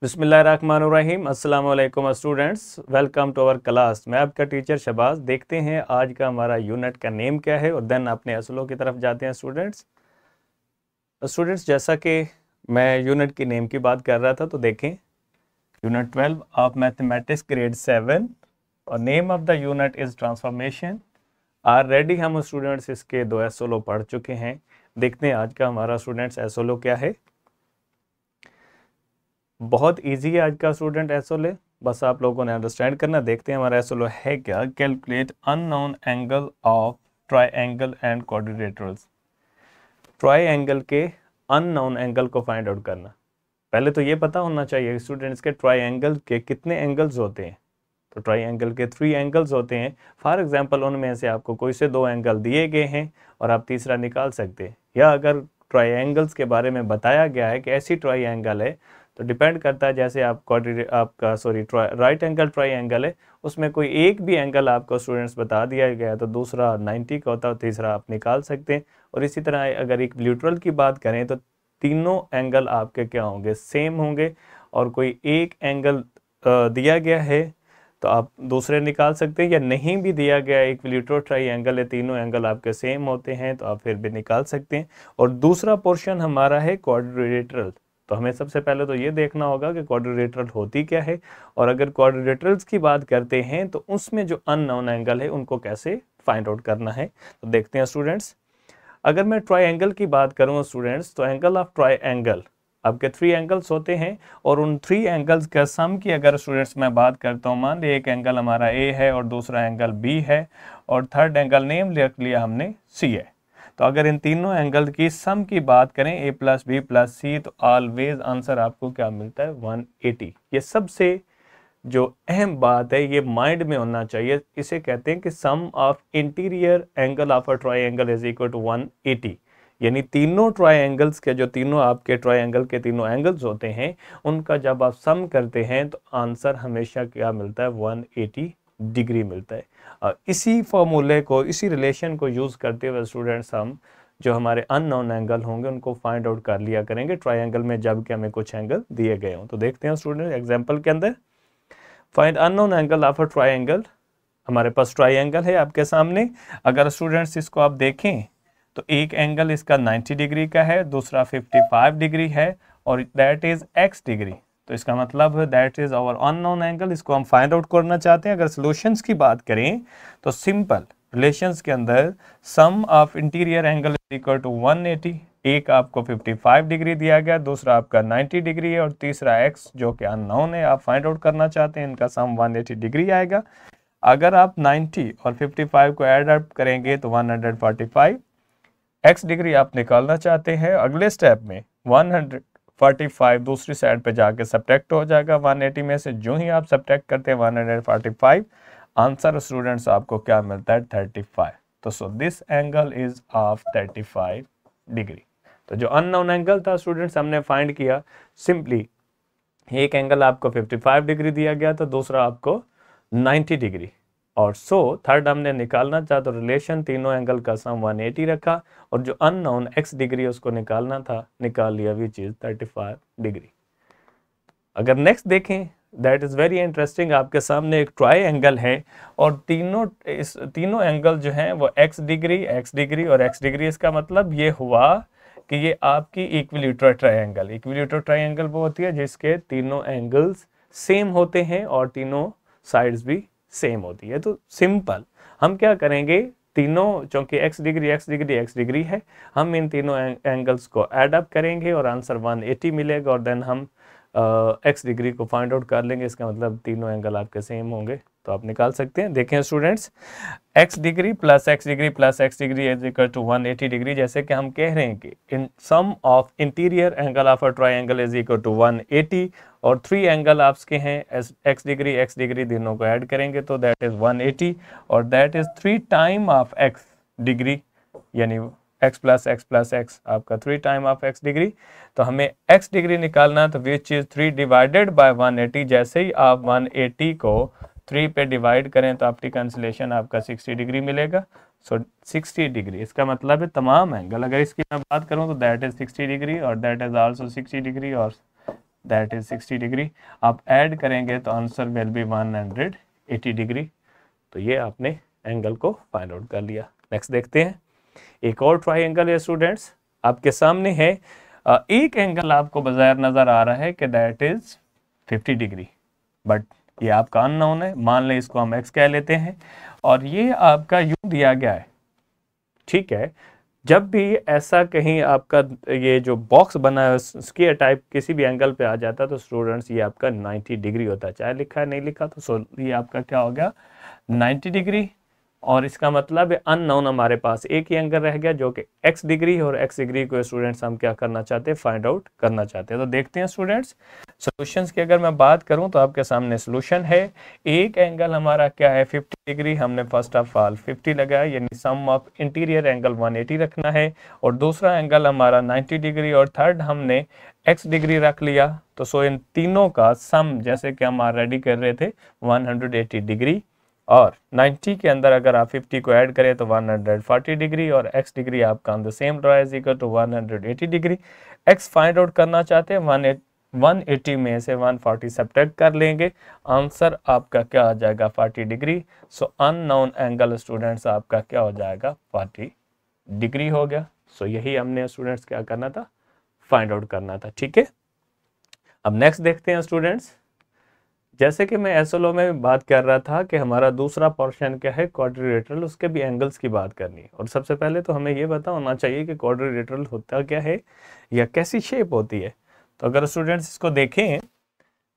बिस्मिल्लाहिर्रहमानिर्रहीम। अस्सलाम वालेकुम students, welcome to our class. मैं आपका टीचर शहबाज। देखते हैं आज का हमारा यूनिट का नेम क्या है और देन अपने असलों की तरफ जाते हैं स्टूडेंट्स। जैसा कि मैं यूनिट की नेम की बात कर रहा था, तो देखें यूनिट 12 ऑफ मैथमेटिक्स ग्रेड 7 और name of the unit is transformation. Already हम स्टूडेंट्स इसके 2 एसओलो पढ़ चुके हैं। देखते हैं आज का हमारा स्टूडेंट्स एसओलो क्या है। बहुत इजी है आज का स्टूडेंट एसओले, बस आप लोगों ने अंडरस्टैंड करना। देखते हैं हमारा एसओले है क्या। Calculate unknown angle of triangle and quadrilaterals. Triangle के अननोन एंगल को फाइंड आउट करना। पहले तो ये पता होना चाहिए स्टूडेंट्स के ट्राइएंगल के कितने एंगल्स होते हैं। तो ट्राइएंगल के 3 एंगल्स होते हैं। फॉर एग्जांपल उनमें से आपको कोई से 2 एंगल दिए गए हैं और आप तीसरा निकाल सकते हैं, या अगर ट्राइएंगल्स के बारे में बताया गया है कि ऐसी ट्राइएंगल है, तो डिपेंड करता है। जैसे आप राइट एंगल ट्राइएंगल है, उसमें कोई एक भी एंगल आपको स्टूडेंट्स बता दिया गया है तो दूसरा 90 का होता है, तीसरा आप निकाल सकते हैं। और इसी तरह अगर इक्विलैटरल की बात करें तो तीनों एंगल आपके क्या होंगे, सेम होंगे। और कोई एक एंगल दिया गया है तो आप दूसरे निकाल सकते हैं, या नहीं भी दिया गया इक्विलैटरल ट्राइएंगल है, तीनों एंगल आपके सेम होते हैं तो आप फिर भी निकाल सकते हैं। और दूसरा पोर्शन हमारा है क्वाड्रिलेटरल। तो हमें सबसे पहले तो ये देखना होगा कि क्वाड्रिलेटरल होती क्या है, और अगर क्वाड्रिलेटरल्स की बात करते हैं तो उसमें जो अननोन एंगल है उनको कैसे फाइंड आउट करना है। तो देखते हैं स्टूडेंट्स। अगर मैं ट्राइएंगल की बात करूं स्टूडेंट्स, तो एंगल ऑफ ट्राइएंगल आपके 3 एंगल्स होते हैं, और उन 3 एंगल्स का सम की अगर स्टूडेंट्स मैं बात करता हूं, मान लिया एक एंगल हमारा ए है और दूसरा एंगल बी है, और थर्ड एंगल नेम रख लिया हमने सी है। तो अगर इन तीनों एंगल की सम की बात करें ए प्लस बी प्लस सी, तो ऑलवेज आंसर आपको क्या मिलता है, 180। ये सबसे जो अहम बात है ये माइंड में होना चाहिए। इसे कहते हैं कि sum of interior angle of a triangle is equal to 180। यानी तीनों ट्राइएंगल्स के जो तीनों आपके ट्राइएंगल के तीनों एंगल्स होते हैं, उनका जब आप सम करते हैं तो आंसर हमेशा क्या मिलता है, 180 डिग्री मिलता है। और इसी फॉर्मूले को, इसी रिलेशन को यूज़ करते हुए स्टूडेंट्स हम जो हमारे अननोन एंगल होंगे उनको फाइंड आउट कर लिया करेंगे ट्राइएंगल में, जब कि हमें कुछ एंगल दिए गए हों। तो देखते हैं स्टूडेंट एग्जाम्पल के अंदर। Find unknown angle of a triangle. हमारे पास ट्राइएंगल है आपके सामने। अगर स्टूडेंट्स इसको आप देखें तो एक एंगल इसका 90 डिग्री का है, दूसरा 55 डिग्री है, और दैट इज x डिग्री। तो इसका मतलब that is our unknown angle. इसको हम फाइंड आउट करना चाहते हैं। अगर सॉल्यूशंस की बात करें तो सिंपल रिलेशंस के अंदर sum of interior angle is equal to 180। एक आपको 55 डिग्री दिया गया, दूसरा आपका 90 डिग्री है, और तीसरा x जो कि अननोन है, आप फाइंड आउट करना चाहते हैं। इनका सम 180 डिग्री आएगा। अगर आप 90 और 55 को ऐड अप करेंगे तो 145 x डिग्री आप निकालना चाहते हैं। अगले स्टेप में 145 दूसरी साइड पे जाके सब्ट्रैक्ट हो जाएगा 180 में से। जो ही आप सब्ट्रैक्ट करते हैं 145, आंसर स्टूडेंट्स आपको क्या मिलता है, 35। तो so this angle is of 35 degree. तो जो अननोन एंगल था स्टूडेंट्स हमने फाइंड किया सिंपली। एक एंगल आपको 55 डिग्री दिया गया था, दूसरा आपको 90 डिग्री, और थर्ड हमने निकालना चाहा तो रिलेशन तीनों एंगल का सम 180 रखा, और जो अननोन x डिग्री उसको निकालना था, निकाल लिया, विच इज 35 डिग्री। अगर नेक्स्ट देखें, दैट इज वेरी इंटरेस्टिंग। आपके सामने एक ट्राइएंगल है और तीनों एंगल जो हैं वो x डिग्री और x डिग्री। इसका मतलब ये हुआ कि ये आपकी इक्विलैटरल ट्राइएंगल। इक्विलैटरल ट्राइएंगल वो होती है जिसके तीनों एंगल्स सेम होते हैं और तीनों साइड्स भी सेम होती है। तो सिंपल हम क्या करेंगे, तीनों, चूंकि x डिग्री है, हम इन तीनों एंगल्स को ऐड अप करेंगे और आंसर 180 मिलेगा, और देन हम x डिग्री को फाइंड आउट कर लेंगे। इसका मतलब तीनों एंगल आपके सेम होंगे, तो आप निकाल सकते हैं। देखें students, x degree plus x degree plus x degree is equal to 180 degree. जैसे कि हम कह रहे हैं कि in sum of interior angle of a triangle is equal to 180, और 3 एंगल आपके हैं x डिग्री दोनों को ऐड करेंगे तो दैट इज 180, और that is 3 time of x degree, यानी x प्लस x आपका 3 टाइम ऑफ x डिग्री। तो हमें x डिग्री निकालना, तो विच इज 3 डिवाइडेड बाय 180। जैसे ही आप 180 को 3 पे डिवाइड करें तो आपकी कैंसिलेशन आपका 60 डिग्री मिलेगा। सो 60 डिग्री, इसका मतलब है तमाम एंगल। अगर इसकी मैं बात करूं तो दैट इज 60 डिग्री, और दैट इज आल्सो 60 डिग्री, और दैट इज 60 डिग्री। आप ऐड करेंगे तो आंसर विल बी 180 डिग्री। तो ये आपने एंगल को फाइंड आउट कर लिया। नेक्स्ट देखते हैं, एक और ट्राइंगल है स्टूडेंट्स आपके सामने है। एक एंगल आपको बाज़ाहिर नज़र आ रहा है कि दैट इज 50 डिग्री, बट ये आपका अननोन है, मान लें इसको हम x कह लेते हैं, और ये आपका यूं दिया गया है, ठीक है। जब भी ऐसा कहीं आपका ये जो बॉक्स बना है स्क्वायर टाइप किसी भी एंगल पे आ जाता है तो स्टूडेंट्स ये आपका 90 डिग्री होता है, चाहे लिखा है नहीं लिखा, तो ये आपका क्या हो गया 90 डिग्री। और इसका मतलब है अननोन हमारे पास एक ही एंगल रह गया जो कि x डिग्री, और x डिग्री को स्टूडेंट्स हम क्या करना चाहते हैं, फाइंड आउट करना चाहते हैं। तो देखते हैं स्टूडेंट्स सॉल्यूशंस की अगर मैं बात करूं तो आपके सामने सॉल्यूशन है। एक एंगल हमारा क्या है 50 डिग्री, हमने फर्स्ट ऑफ ऑल 50 लगाया, यानी सम ऑफ इंटीरियर एंगल 180 रखना है, और दूसरा एंगल हमारा 90 डिग्री, और थर्ड हमने x डिग्री रख लिया। तो सो इन तीनों का सम जैसे कि हम ऑलरेडी कर रहे थे 180 डिग्री, और 90 के अंदर अगर आप 50 को ऐड करें तो 140 डिग्री, और x डिग्री आपका on the same draw is equal to 180 degree. x find out करना चाहते हैं, 180 में से 140 सब्ट्रैक्ट कर लेंगे, आंसर आपका क्या आ जाएगा 40 डिग्री। सो अननोन एंगल स्टूडेंट्स आपका क्या हो जाएगा 40 डिग्री हो गया। सो यही हमने स्टूडेंट्स क्या करना था, फाइंड आउट करना था, ठीक है। अब नेक्स्ट देखते हैं स्टूडेंट्स, जैसे कि मैं एसएलओ में बात कर रहा था कि हमारा दूसरा पोर्शन क्या है क्वाड्रिलेटरल, उसके भी एंगल्स की बात करनी है। और सबसे पहले तो हमें ये पता होना चाहिए कि क्वाड्रिलेटरल होता क्या है या कैसी शेप होती है। तो अगर स्टूडेंट्स इसको देखें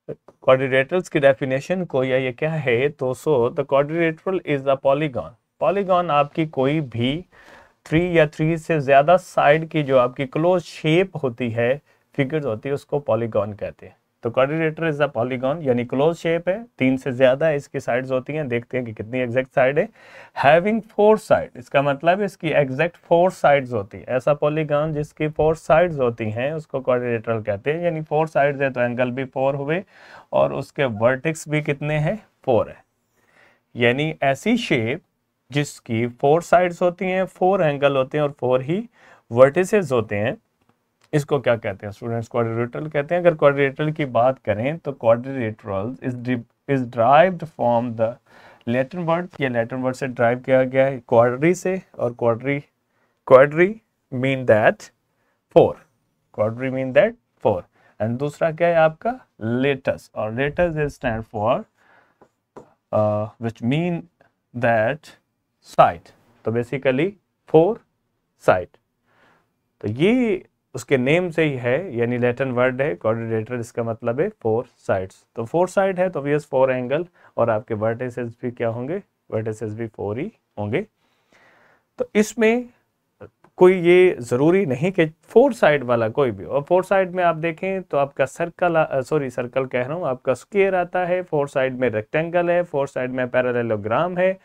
क्वाड्रिलेटरल्स की डेफिनेशन को, या ये क्या है, तो so the quadrilateral is a polygon. Polygon आपकी कोई भी 3 या 3 से ज़्यादा साइड की जो आपकी क्लोज शेप होती है, फिगर्स होती है, उसको पॉलीगॉन कहते हैं। तो क्वाड्रिलेटरल इज अ पॉलीगॉन यानी क्लोज शेप है, 3 से ज्यादा है इसकी साइड्स होती हैं। देखते हैं कि कितनी एग्जैक्ट साइड है, हैविंग 4 साइड, इसका मतलब है इसकी एग्जैक्ट 4 साइड्स होती है। ऐसा पॉलीगॉन जिसकी 4 साइड्स होती हैं उसको क्वाड्रिलेटरल कहते हैं, यानी 4 साइड्स है तो एंगल भी 4 हुए, और उसके वर्टेक्स भी कितने हैं 4 है। यानी ऐसी शेप जिसकी 4 साइड्स होती हैं, 4 एंगल होते हैं और 4 ही वर्टिसेस होते हैं, इसको क्या कहते हैं स्टूडेंट्स, क्वाड्रिलेटरल कहते हैं। अगर क्वाड्रिलेटरल की बात करें तो quadrilateral is derived from the Latin word, ये लैटिन वर्ड से ड्राइव किया गया है क्वाड्री से, और quadri mean that 4, quadri mean that 4। And दूसरा क्या है आपका लेटस, और latus is stand for which mean that side. तो बेसिकली 4 साइड, तो ये उसके नेम से ही है, यानी लैटिन वर्ड है क्वाड्रिलेटरल, इसका मतलब है 4 साइड्स। तो 4 साइड है तो ऑब्वियस 4 एंगल, और आपके वर्टिसेस भी क्या होंगे, वर्टिसेस भी 4 ही होंगे। तो इसमें कोई ये ज़रूरी नहीं कि 4 साइड वाला कोई भी, और 4 साइड में आप देखें तो आपका सर्कल कह रहा हूँ, आपका स्क्वायर आता है, 4 साइड में रेक्टेंगल है, 4 साइड में पैरेललोग्राम है,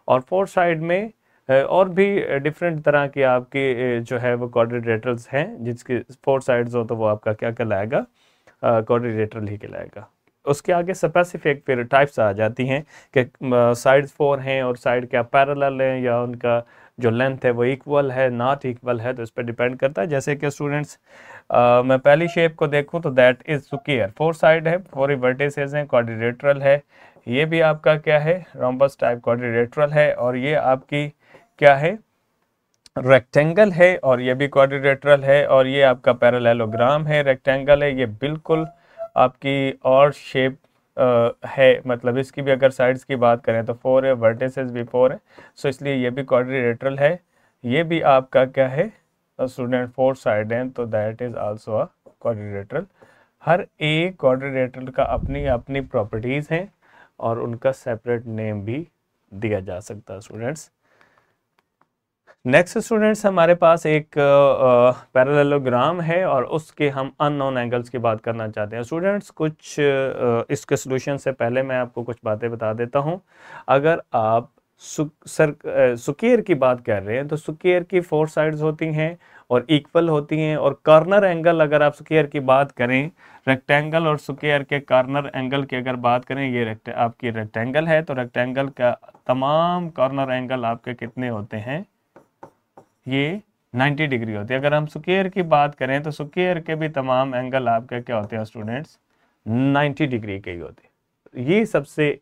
और 4 साइड में और भी डिफरेंट तरह की आपकी जो है वो क्वाड्रिलेटरल्स हैं, जिसके 4 साइड्स हो तो वो आपका क्या कहलाएगा, क्वाड्रिलेटरल ही कहलाएगा। उसके आगे स्पेसिफिक फिर टाइप्स आ जाती हैं कि साइड्स 4 हैं और साइड क्या पैरेलल हैं, या उनका जो लेंथ है वो इक्वल है नॉट इक्वल है, तो इस पर डिपेंड करता है। जैसे कि स्टूडेंट्स मैं पहली शेप को देखूं तो दैट इज स्क्वायर, 4 साइड है, 4 वर्टिसेस हैं, क्वाड्रिलेटरल है। ये भी आपका क्या है रोम्बस टाइप क्वाड्रिलेटरल है, और ये आपकी क्या है रेक्टेंगल है, और ये भी क्वाड्रिलेटरल है, और ये आपका पैरेललोग्राम है, रेक्टेंगल है, ये बिल्कुल आपकी और शेप है, मतलब इसकी भी अगर साइड्स की बात करें तो 4 है, वर्टिसेस भी 4 है, सो इसलिए ये भी क्वाड्रिलेटरल है। ये भी आपका क्या है स्टूडेंट 4 साइड है, तो that is also a quadrilateral. हर एक क्वाड्रिलेटरल का अपनी अपनी प्रॉपर्टीज हैं, और उनका सेपरेट नेम भी दिया जा सकता है स्टूडेंट्स। नेक्स्ट स्टूडेंट्स हमारे पास एक पैरेललोग्राम है, और उसके हम अननोन एंगल्स की बात करना चाहते हैं। स्टूडेंट्स कुछ इसके सॉल्यूशन से पहले मैं आपको कुछ बातें बता देता हूं। अगर आप स्क्वायर की बात कर रहे हैं तो स्क्वायर की 4 साइड्स होती हैं और इक्वल होती हैं, और कॉर्नर एंगल अगर आप स्क्वायर की बात करें, रेक्टेंगल और स्क्वायर के कॉर्नर एंगल की अगर बात करें, ये आपकी रेक्टेंगल है, तो रेक्टेंगल का तमाम कॉर्नर एंगल आपके कितने होते हैं, ये 90 डिग्री होती है। अगर हम स्क्वायर की बात करें तो स्क्वायर के भी तमाम एंगल आपके क्या होते हैं स्टूडेंट्स, 90 डिग्री के ही होते हैं। ये सबसे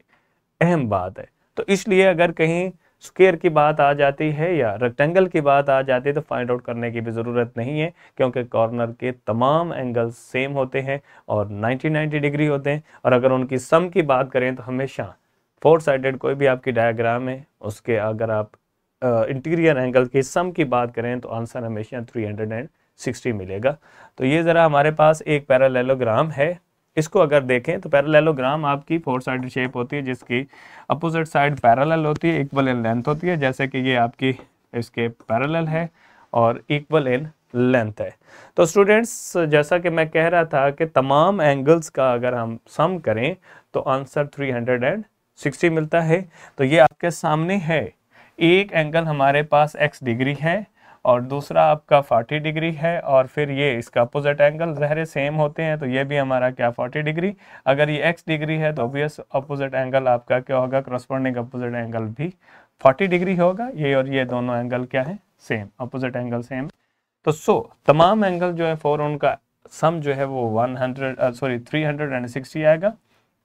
अहम बात है। तो इसलिए अगर कहीं स्क्वायर की बात आ जाती है या रेक्टेंगल की बात आ जाती है तो फाइंड आउट करने की भी ज़रूरत नहीं है, क्योंकि कॉर्नर के तमाम एंगल्स सेम होते हैं और 90 डिग्री होते हैं। और अगर उनकी सम की बात करें तो हमेशा 4 साइडेड कोई भी आपकी डायग्राम है उसके अगर आप इंटीरियर एंगल की सम की बात करें तो आंसर हमेशा 360 मिलेगा। तो ये ज़रा हमारे पास एक पैरेललोग्राम है, इसको अगर देखें तो पैरेललोग्राम आपकी 4 साइडेड शेप होती है जिसकी अपोजिट साइड पैरेलल होती है, इक्वल इन लेंथ होती है, जैसे कि ये आपकी इसके पैरेलल है और इक्वल इन लेंथ है। तो स्टूडेंट्स जैसा कि मैं कह रहा था कि तमाम एंगल्स का अगर हम सम करें तो आंसर 360 मिलता है। तो ये आपके सामने है, एक एंगल हमारे पास x डिग्री है और दूसरा आपका 40 डिग्री है और फिर ये इसका अपोजिट एंगल ज़हरे सेम होते हैं तो ये भी हमारा क्या 40 डिग्री। अगर ये x डिग्री है तो ऑब्वियस अपोजिट एंगल आपका क्या होगा, करस्पॉन्डिंग अपोजिट एंगल भी 40 डिग्री होगा। ये और ये दोनों एंगल क्या है, सेम, अपोजिट एंगल सेम। तो तमाम एंगल जो है फॉर उनका सम जो है वो 360 आएगा,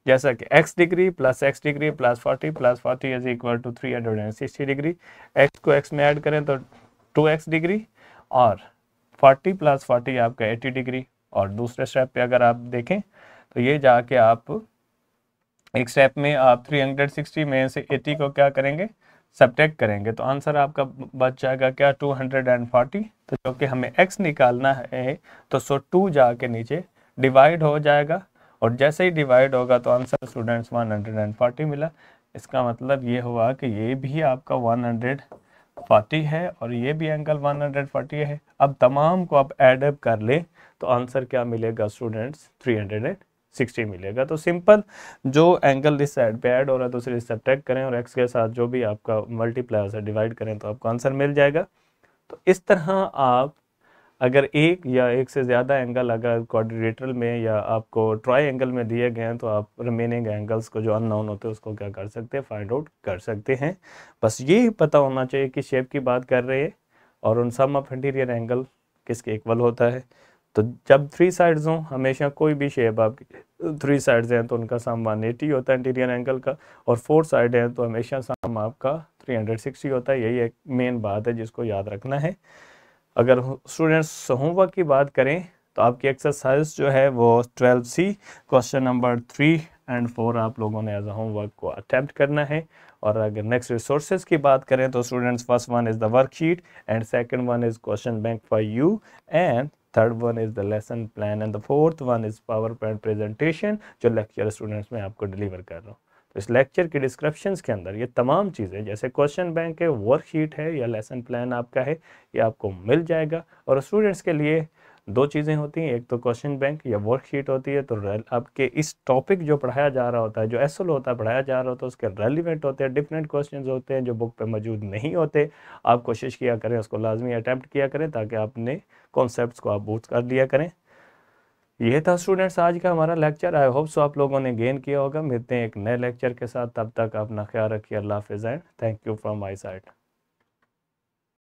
जैसा कि x degree plus x degree plus 40 is equal to 360 degree. x को x में ऐड करें तो 2x डिग्री और 40 प्लस 40 आपका 80 डिग्री। और दूसरे स्टेप पे अगर आप देखें तो ये जाके आप एक स्टेप में आप 360 में से 80 को क्या करेंगे, सब्ट्रैक्ट करेंगे तो आंसर आपका बच जाएगा क्या 240। तो क्योंकि हमें x निकालना है तो 2 जाके नीचे डिवाइड हो जाएगा और जैसे ही डिवाइड होगा तो आंसर स्टूडेंट्स 140 मिला। इसका मतलब ये हुआ कि ये भी आपका 140 है और ये भी एंगल 140 है। अब तमाम को आप एडअप कर ले तो आंसर क्या मिलेगा स्टूडेंट्स, 360 मिलेगा। तो सिंपल, जो एंगल इस साइड पे ऐड हो रहा है दूसरी सब्ट्रैक्ट करें और x के साथ जो भी आपका मल्टीप्लाई से डिवाइड करें तो आपको आंसर मिल जाएगा। तो इस तरह आप अगर एक या एक से ज़्यादा एंगल अगर क्वाड्रिलेटरल में या आपको ट्रायंगल में दिए गए हैं तो आप रिमेनिंग एंगल्स को जो अननोन होते हैं उसको क्या कर सकते हैं, फाइंड आउट कर सकते हैं। बस ये पता होना चाहिए कि शेप की बात कर रहे हैं और उन सम ऑफ इंटीरियर एंगल किसके इक्वल होता है। तो जब 3 साइड्स हों, हमेशा कोई भी शेप आपकी 3 साइड्स हैं तो उनका सम 180 होता है इंटीरियर एंगल का, और 4 साइड हैं तो हमेशा सम आपका 360 होता है। यही एक मेन बात है जिसको याद रखना है। अगर स्टूडेंट्स होमवर्क की बात करें तो आपकी एक्सरसाइज जो है वो 12C क्वेश्चन नंबर 3 एंड 4 आप लोगों ने एज अ होमवर्क को अटेम्प्ट करना है। और अगर नेक्स्ट रिसोर्सेज की बात करें तो students first one is the worksheet and second one is question bank for you and third one is the lesson plan and the fourth one is power point presentation जो lecture students में आपको deliver कर रहा हूँ। तो इस lecture के descriptions के अंदर ये तमाम चीज़ें जैसे क्वेश्चन बैंक है, वर्कशीट है या लेसन प्लान आपका है, ये आपको मिल जाएगा। और स्टूडेंट्स के लिए 2 चीज़ें होती हैं, एक तो क्वेश्चन बैंक या वर्कशीट होती है तो आपके इस टॉपिक जो पढ़ाया जा रहा होता है, जो एसएल होता है पढ़ाया जा रहा होता है उसके रेलिवेंट होते हैं, डिफरेंट क्वेश्चंस होते हैं जो बुक पे मौजूद नहीं होते। आप कोशिश किया करें उसको लाजमी अटैम्प्ट किया करें ताकि आपने कॉन्सेप्ट्स को आप बूस्ट कर लिया करें। ये था स्टूडेंट्स आज का हमारा लेक्चर। आई होप सो आप लोगों ने गेन किया होगा। मिलते हैं एक नए लेक्चर के साथ, तब तक अपना ख्याल रखिए। अल्लाह हाफिज़ and thank you from my side.